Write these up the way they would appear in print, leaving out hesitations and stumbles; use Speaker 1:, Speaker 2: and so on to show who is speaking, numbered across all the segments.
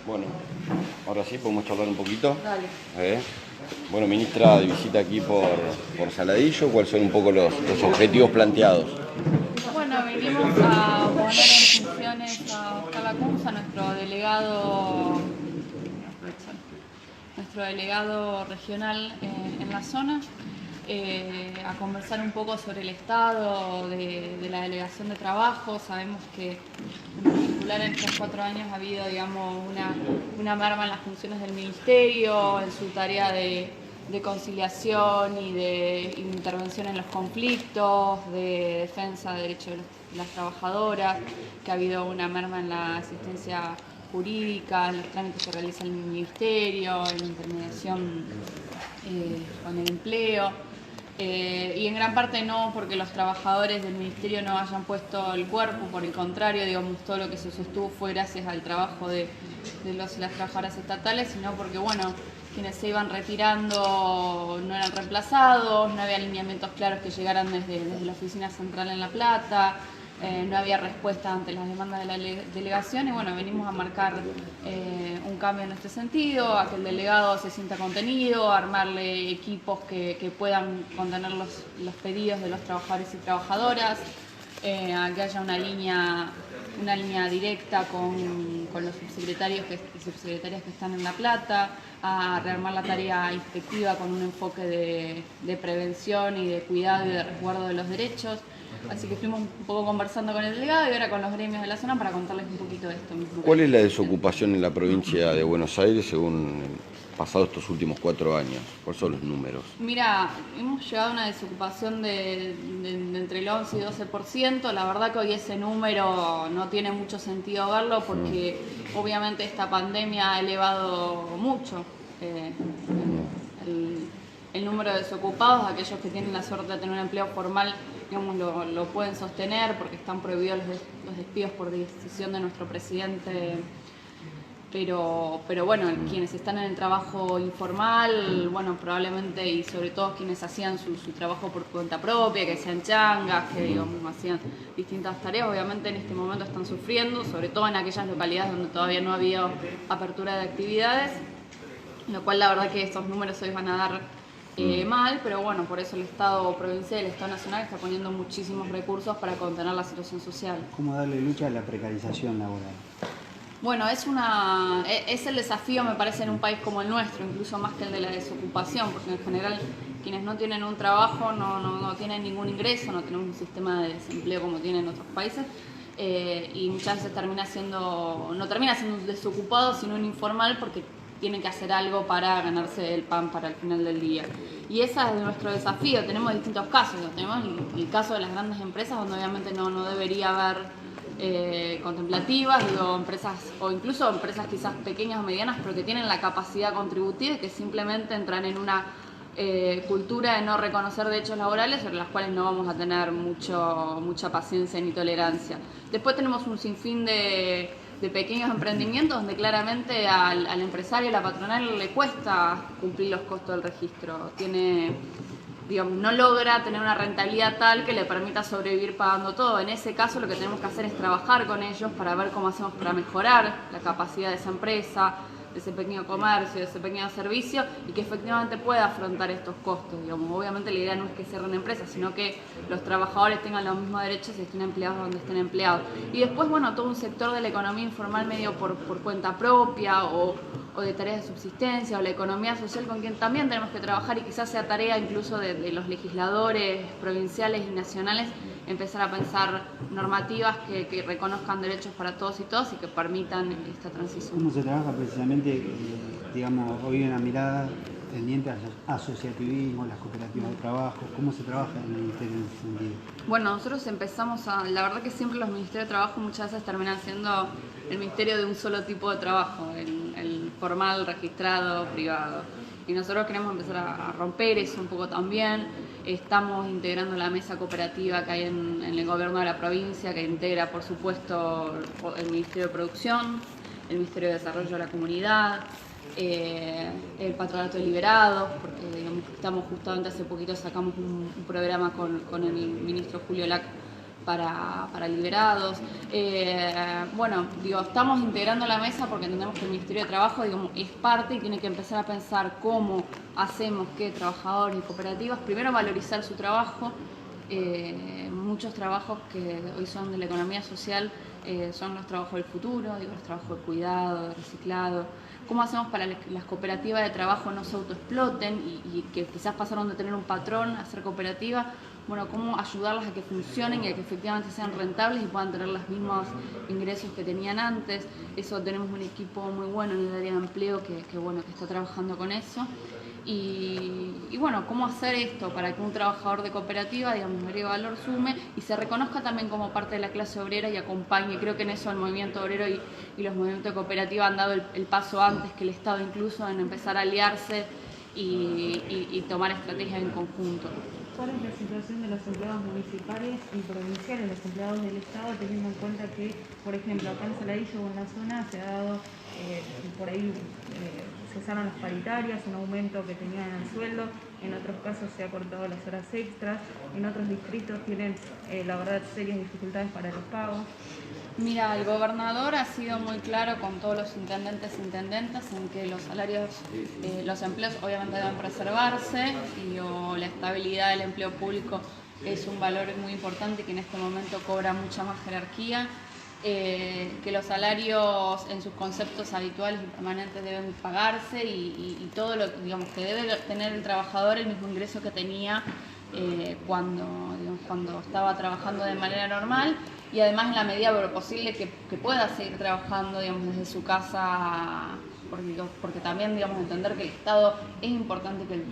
Speaker 1: Bueno, ahora sí podemos charlar un poquito.
Speaker 2: Dale.
Speaker 1: Bueno, ministra, de visita aquí por Saladillo, ¿cuáles son un poco los objetivos planteados?
Speaker 2: Bueno, venimos a poner en funciones a Oscar Lacunza, nuestro delegado regional en la zona, a conversar un poco sobre el estado de la delegación de trabajo. Sabemos que en particular en estos 4 años ha habido, digamos, una merma en las funciones del ministerio, en su tarea de conciliación y de intervención en los conflictos, de defensa de derechos de las trabajadoras, que ha habido una merma en la asistencia jurídica, en los trámites que realiza el ministerio, en la intermediación con el empleo. Y en gran parte no porque los trabajadores del ministerio no hayan puesto el cuerpo, por el contrario, digamos, todo lo que se sostuvo fue gracias al trabajo de las trabajadoras estatales, sino porque, bueno, quienes se iban retirando no eran reemplazados, no había alineamientos claros que llegaran desde la oficina central en La Plata, no había respuesta ante las demandas de la delegación y bueno, venimos a marcar un cambio en este sentido, a que el delegado se sienta contenido, a armarle equipos que puedan contener los pedidos de los trabajadores y trabajadoras, a que haya una línea directa con los subsecretarios y subsecretarias que están en La Plata, a rearmar la tarea inspectiva con un enfoque de prevención y de cuidado y de resguardo de los derechos. Así que estuvimos un poco conversando con el delegado y ahora con los gremios de la zona para contarles un poquito de esto mismo.
Speaker 1: ¿Cuál es la desocupación en la provincia de Buenos Aires según pasados estos últimos 4 años? ¿Cuáles son los números?
Speaker 2: Mira, hemos llegado a una desocupación de entre el 11 y 12%. La verdad que hoy ese número no tiene mucho sentido verlo porque obviamente esta pandemia ha elevado mucho el número de desocupados. Aquellos que tienen la suerte de tener un empleo formal, digamos, lo pueden sostener porque están prohibidos los despidos por decisión de nuestro presidente. Pero bueno, quienes están en el trabajo informal, bueno, probablemente, y sobre todo quienes hacían su trabajo por cuenta propia, que sean changas, que digamos, hacían distintas tareas, obviamente en este momento están sufriendo, sobre todo en aquellas localidades donde todavía no ha habido apertura de actividades, lo cual la verdad que estos números hoy van a dar mal, pero bueno, por eso el Estado provincial y el Estado nacional está poniendo muchísimos recursos para contener la situación social.
Speaker 3: ¿Cómo darle lucha a la precarización laboral?
Speaker 2: Bueno, es el desafío, me parece, en un país como el nuestro, incluso más que el de la desocupación, porque en general quienes no tienen un trabajo no tienen ningún ingreso, no tenemos un sistema de desempleo como tienen otros países, y muchas veces no termina siendo un desocupado, sino un informal porque tienen que hacer algo para ganarse el pan para el final del día. Y ese es nuestro desafío. Tenemos distintos casos. Tenemos el caso de las grandes empresas, donde obviamente no debería haber contemplativas, empresas o incluso empresas quizás pequeñas o medianas, pero que tienen la capacidad contributiva y que simplemente entran en una cultura de no reconocer derechos laborales sobre las cuales no vamos a tener mucha paciencia ni tolerancia. Después tenemos un sinfín de pequeños emprendimientos donde claramente al empresario, a la patronal le cuesta cumplir los costos del registro. No logra tener una rentabilidad tal que le permita sobrevivir pagando todo. En ese caso lo que tenemos que hacer es trabajar con ellos para ver cómo hacemos para mejorar la capacidad de esa empresa, de ese pequeño comercio, de ese pequeño servicio y que efectivamente pueda afrontar estos costos. Obviamente la idea no es que cierren empresas, sino que los trabajadores tengan los mismos derechos y estén empleados donde estén empleados. Y después, bueno, todo un sector de la economía informal medio por cuenta propia o de tareas de subsistencia o la economía social con quien también tenemos que trabajar y quizás sea tarea incluso de los legisladores provinciales y nacionales empezar a pensar normativas que reconozcan derechos para todos y todas y que permitan esta transición.
Speaker 3: ¿Cómo se trabaja precisamente, hoy en la mirada tendiente al asociativismo, las cooperativas de trabajo? ¿Cómo se trabaja en el ministerio en ese sentido?
Speaker 2: Bueno, nosotros empezamos la verdad que siempre los ministerios de trabajo muchas veces terminan siendo el ministerio de un solo tipo de trabajo, el formal, registrado, privado. Y nosotros queremos empezar a romper eso un poco también. Estamos integrando la mesa cooperativa que hay en el gobierno de la provincia, que integra, por supuesto, el Ministerio de Producción, el Ministerio de Desarrollo de la Comunidad, el patronato de liberados, porque digamos, estamos justamente hace poquito sacamos un programa con el ministro Julio Lac para liberados. Bueno, digo, estamos integrando la mesa porque entendemos que el Ministerio de Trabajo, digamos, es parte y tiene que empezar a pensar cómo hacemos que trabajadores y cooperativas, primero valorizar su trabajo. Muchos trabajos que hoy son de la economía social son los trabajos del futuro, digo, los trabajos de cuidado, de reciclado. ¿Cómo hacemos para que las cooperativas de trabajo no se autoexploten y que quizás pasaron de tener un patrón a ser cooperativa? Bueno, cómo ayudarlas a que funcionen y a que efectivamente sean rentables y puedan tener los mismos ingresos que tenían antes. Eso tenemos un equipo muy bueno en el área de empleo que está trabajando con eso. Y bueno, cómo hacer esto para que un trabajador de cooperativa, digamos, agregue valor, sume y se reconozca también como parte de la clase obrera y acompañe. Creo que en eso el movimiento obrero y los movimientos de cooperativa han dado el paso antes que el Estado, incluso en empezar a aliarse y tomar estrategias en conjunto.
Speaker 4: ¿Cuál es la situación de los empleados municipales y provinciales, los empleados del Estado, teniendo en cuenta que, por ejemplo, acá en Saladillo o en la zona se ha dado, por ahí cesaron las paritarias, un aumento que tenían en el sueldo, en otros casos se ha cortado las horas extras, en otros distritos tienen, la verdad, serias dificultades para los pagos?
Speaker 2: Mira, el gobernador ha sido muy claro con todos los intendentes e intendentas en que los salarios, los empleos obviamente deben preservarse y la estabilidad del empleo público es un valor muy importante que en este momento cobra mucha más jerarquía, que los salarios en sus conceptos habituales y permanentes deben pagarse y todo lo digamos, que debe tener el trabajador el mismo ingreso que tenía cuando estaba trabajando de manera normal. Y además en la medida de lo posible que pueda seguir trabajando, digamos, desde su casa, porque también, digamos, entender que el Estado es importante, que el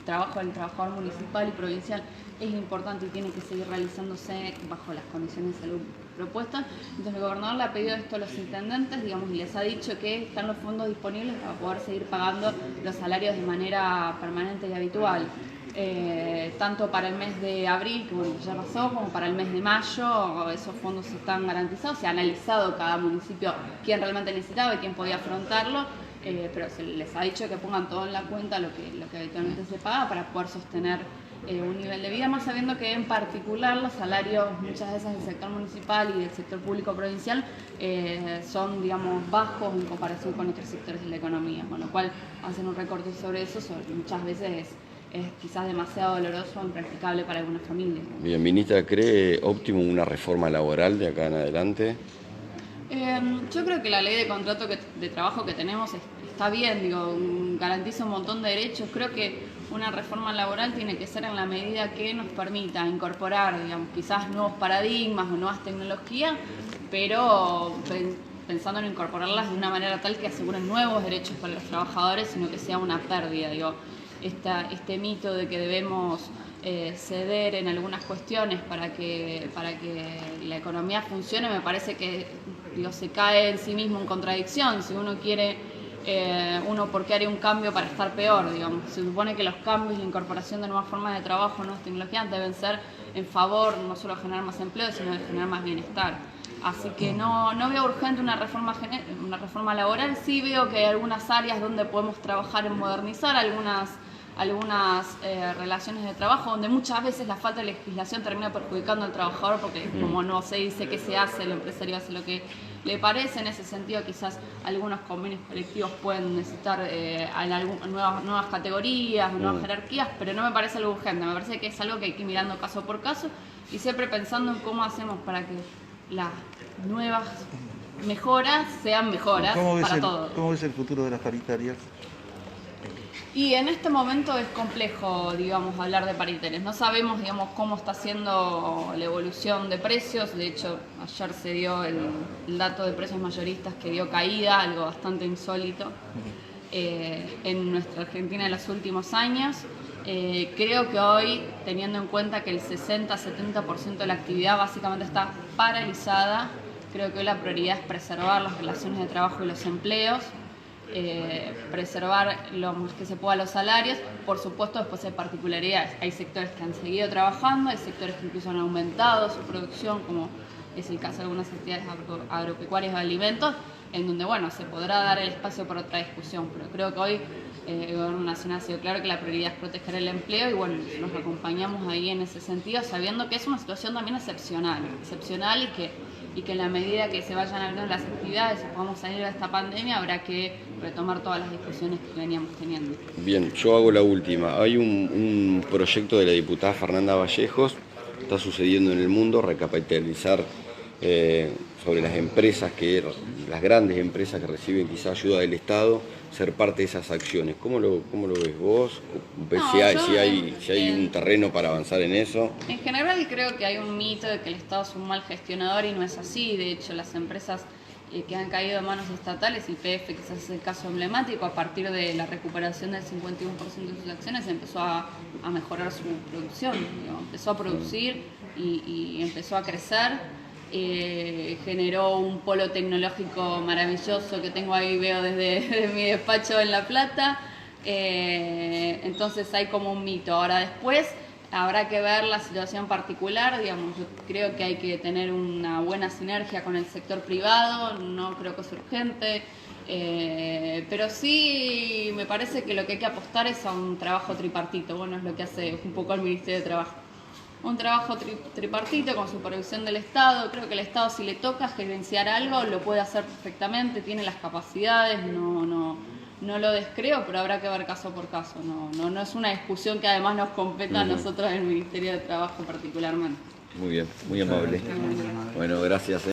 Speaker 2: trabajo del trabajador municipal y provincial es importante y tiene que seguir realizándose bajo las condiciones de salud propuestas. Entonces el gobernador le ha pedido esto a los intendentes, digamos, y les ha dicho que están los fondos disponibles para poder seguir pagando los salarios de manera permanente y habitual. Tanto para el mes de abril, que bueno, ya pasó, como para el mes de mayo, esos fondos están garantizados. Se ha analizado cada municipio quién realmente necesitaba y quién podía afrontarlo, pero se les ha dicho que pongan todo en la cuenta lo que habitualmente se paga para poder sostener un nivel de vida, más sabiendo que en particular los salarios muchas veces del sector municipal y del sector público provincial son, digamos, bajos en comparación con otros sectores de la economía, con lo cual hacen un recorte sobre eso, muchas veces es quizás demasiado doloroso o impracticable para algunas familias.
Speaker 1: Bien, ministra, ¿cree óptimo una reforma laboral de acá en adelante?
Speaker 2: Yo creo que la ley de contrato de trabajo que tenemos está bien, digo, garantiza un montón de derechos. Creo que una reforma laboral tiene que ser en la medida que nos permita incorporar, digamos, quizás nuevos paradigmas o nuevas tecnologías, pero pensando en incorporarlas de una manera tal que aseguren nuevos derechos para los trabajadores, sino que sea una pérdida, digo. Este mito de que debemos ceder en algunas cuestiones para que la economía funcione, me parece que se cae en sí mismo en contradicción. Si uno quiere, ¿por qué haría un cambio para estar peor? Digamos? Se supone que los cambios y la incorporación de nuevas formas de trabajo, nuevas tecnologías, deben ser en favor no solo de generar más empleo, sino de generar más bienestar. Así que no veo urgente una reforma laboral. Sí veo que hay algunas áreas donde podemos trabajar en modernizar algunas relaciones de trabajo, donde muchas veces la falta de legislación termina perjudicando al trabajador, porque como no se dice qué se hace, el empresario hace lo que le parece. En ese sentido, quizás algunos convenios colectivos pueden necesitar nuevas categorías, nuevas jerarquías, pero no me parece algo urgente. Me parece que es algo que hay que ir mirando caso por caso y siempre pensando en cómo hacemos para que las nuevas mejoras sean mejoras para todos.
Speaker 5: ¿Cómo ves el futuro de las paritarias?
Speaker 2: Y en este momento es complejo, digamos, hablar de paritarias. No sabemos, digamos, cómo está siendo la evolución de precios. De hecho, ayer se dio el dato de precios mayoristas que dio caída, algo bastante insólito en nuestra Argentina en los últimos años. Creo que hoy, teniendo en cuenta que el 60-70% de la actividad básicamente está paralizada, creo que hoy la prioridad es preservar las relaciones de trabajo y los empleos. Preservar lo más que se pueda los salarios. Por supuesto, después hay particularidades. Hay sectores que han seguido trabajando, hay sectores que incluso han aumentado su producción, como es el caso de algunas actividades agropecuarias o alimentos, en donde, bueno, se podrá dar el espacio para otra discusión, pero creo que hoy el Gobierno Nacional ha sido claro que la prioridad es proteger el empleo y, bueno, nos acompañamos ahí en ese sentido, sabiendo que es una situación también excepcional y que en la medida que se vayan abriendo las actividades y podamos salir de esta pandemia, habrá que retomar todas las discusiones que veníamos teniendo.
Speaker 1: Bien, yo hago la última. Hay un proyecto de la diputada Fernanda Vallejos, está sucediendo en el mundo, recapitalizar sobre las empresas, las grandes empresas que reciben quizá ayuda del Estado, ser parte de esas acciones. ¿Cómo lo ves vos? ¿Ves
Speaker 2: No,
Speaker 1: si hay un terreno para avanzar en eso?
Speaker 2: En general creo que hay un mito de que el Estado es un mal gestionador y no es así. De hecho, las empresas que han caído en manos estatales, YPF quizás es el caso emblemático, a partir de la recuperación del 51% de sus acciones empezó a mejorar su producción, empezó a producir y empezó a crecer. Generó un polo tecnológico maravilloso que tengo ahí, veo desde mi despacho en La Plata. Entonces hay como un mito. Ahora después habrá que ver la situación particular, digamos, yo creo que hay que tener una buena sinergia con el sector privado, no creo que es urgente, pero sí me parece que lo que hay que apostar es a un trabajo tripartito, bueno, es lo que hace un poco el Ministerio de Trabajo. Un trabajo tripartito con supervisión del Estado. Creo que el Estado, si le toca gerenciar algo, lo puede hacer perfectamente, tiene las capacidades, no lo descreo, pero habrá que ver caso por caso. No es una discusión que además nos competa a nosotros en el Ministerio de Trabajo particularmente.
Speaker 1: Muy bien, muy amable. Bueno, gracias.